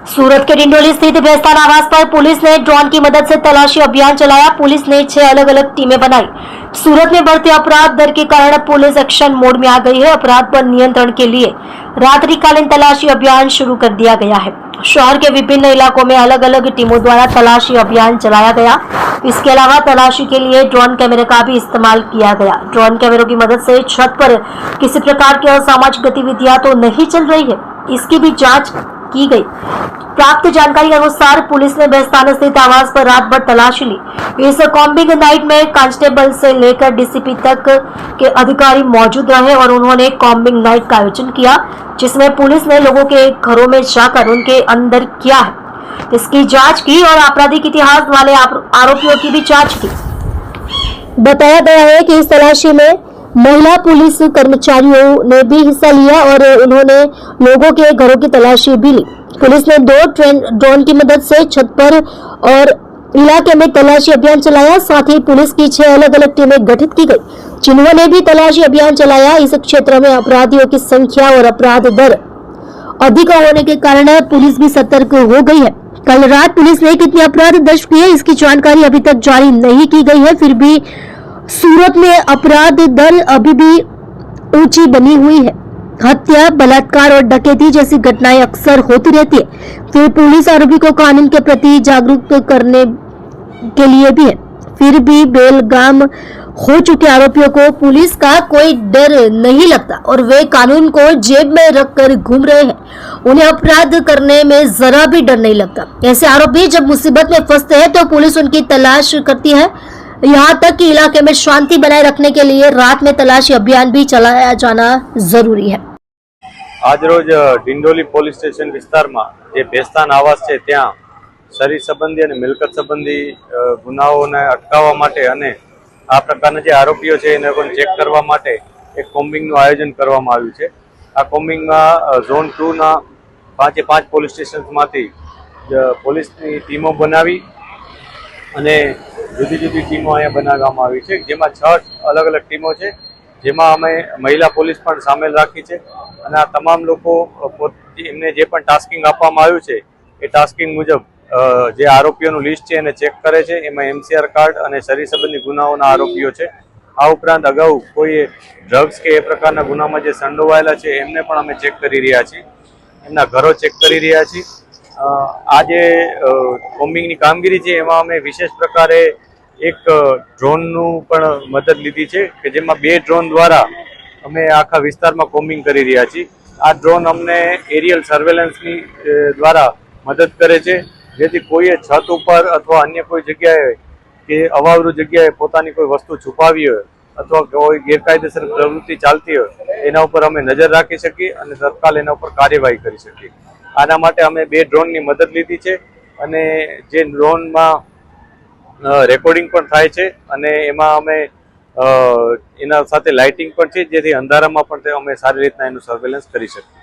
सूरत के डिंडोली स्थित बेस्तान आवास पर पुलिस ने ड्रोन की मदद से तलाशी अभियान चलाया। पुलिस ने 6 अलग अलग टीमें बनाई। सूरत में बढ़ते अपराध दर के कारण पुलिस एक्शन मोड में आ गई है। अपराध पर नियंत्रण के लिए रात्रिकालीन तलाशी अभियान शुरू कर दिया गया है। शहर के विभिन्न इलाकों में अलग अलग टीमों द्वारा तलाशी अभियान चलाया गया। इसके अलावा तलाशी के लिए ड्रोन कैमरे का भी इस्तेमाल किया गया। ड्रोन कैमरों की मदद से छत पर किसी प्रकार की असामाजिक गतिविधियां तो नहीं चल रही है, इसकी भी जांच की गई। प्राप्त जानकारी के अनुसार पुलिस ने बेस्तान स्थित आवास पर रात भर तलाशी ली। इस कॉम्बिंग नाइट में कांस्टेबल से लेकर डीसीपी तक के अधिकारी मौजूद रहे और उन्होंने कॉम्बिंग नाइट का आयोजन किया, जिसमें पुलिस ने लोगों के घरों में जाकर उनके अंदर क्या है इसकी जांच की और आपराधिक इतिहास वाले आरोपियों की भी जांच की। बताया गया है कि इस तलाशी में महिला पुलिस कर्मचारियों ने भी हिस्सा लिया और उन्होंने लोगों के घरों की तलाशी भी ली। पुलिस ने 2 ड्रोन की मदद से छत पर और इलाके में तलाशी अभियान चलाया। साथ ही पुलिस की 6 अलग अलग टीमें गठित की गई, जिन्होंने भी तलाशी अभियान चलाया। इस क्षेत्र में अपराधियों की संख्या और अपराध दर अधिक होने के कारण पुलिस भी सतर्क हो गई है। कल रात पुलिस ने कितने अपराध दर्ज किए, इसकी जानकारी अभी तक जारी नहीं की गई है। फिर भी सूरत में अपराध दर अभी भी ऊंची बनी हुई है। हत्या, बलात्कार और डकैती जैसी घटनाएं अक्सर होती रहती है। फिर पुलिस आरोपी को कानून के प्रति जागरूक करने के लिए भी है। फिर भी बेलगाम हो चुके आरोपियों को पुलिस का कोई डर नहीं लगता और वे कानून को जेब में रखकर घूम रहे हैं। उन्हें अपराध करने में जरा भी डर नहीं लगता। ऐसे आरोपी जब मुसीबत में फंसते हैं तो पुलिस उनकी तलाश करती है। यहाँ तक कि इलाके में शांति बनाए रखने के लिए रात में तलाशी अभियान भी चलाया जाना जरूरी है। आज रोज डिंडोली पोलीस स्टेशन विस्तार में जे बेस्तान आवास है त्या शरीर संबंधी और मिलकत संबंधी गुनाओं ने अटकाववा माटे अने आ प्रकारना जे आरोपीओ छे एने पण चेक करवा माटे एक कोम्बिंगनुं आयोजन करवामां आव्युं छे। आ कोम्बिंगमां झोन 2 ना 5 पोलीस स्टेशनमांथी पोलीसनी टीमो बनावी અને જુદી જુદી ટીમો અહીંયા બનાવવામાં આવી છે, જેમાં 6 અલગ અલગ ટીમો છે, જેમાં અમે મહિલા પોલીસ પણ સામેલ રાખી છે અને આ તમામ લોકો એમને જે પણ ટાસ્કિંગ આપવામાં આવ્યું છે એ ટાસ્કિંગ મુજબ જે આરોપીઓનું લિસ્ટ છે એને ચેક કરે છે। એમાં MCR કાર્ડ અને શરીર સંબંધી ગુનાઓના આરોપીઓ છે। આ ઉપરાંત અગાઉ કોઈ ડ્રગ્સ કે એ પ્રકારના ગુનામાં જે સંડોવાયેલા છે એમને પણ અમે ચેક કરી રહ્યા છીએ, એમના ઘરો ચેક કરી રહ્યા છીએ। आज कोम्बिंगनी कामगीरी है एमां अमे विशेष प्रकारे एक ड्रोननु पण मदद लीधी है कि जेमां 2 ड्रोन द्वारा अमे आखा विस्तारमां कोम्बिंग करी रह्या छीए। आ ड्रोन अमने एरियल सर्वेलन्सनी द्वारा मदद करे छे, जेथी कोईए छत उपर अथवा अन्य कोई जग्याए के अवावरू जग्याए पोतानी कोई वस्तु छुपावी होय अथवा कोई गैरकायदेसर प्रवृत्ति चालती होय एना उपर अमे नजर राखी शकीए अने तत्काल एना उपर कार्यवाही करी शकीए। आना माटे अमे 2 ड्रोन की मदद लीधी है अने जे ड्रोन में रेकॉर्डिंग पण थाय छे अने एमां अमे एना साथे लाइटिंग पण छे, जेथी अंधारामां पण अमे सारी रीतना एनुं सर्वेलन्स करी शकीए।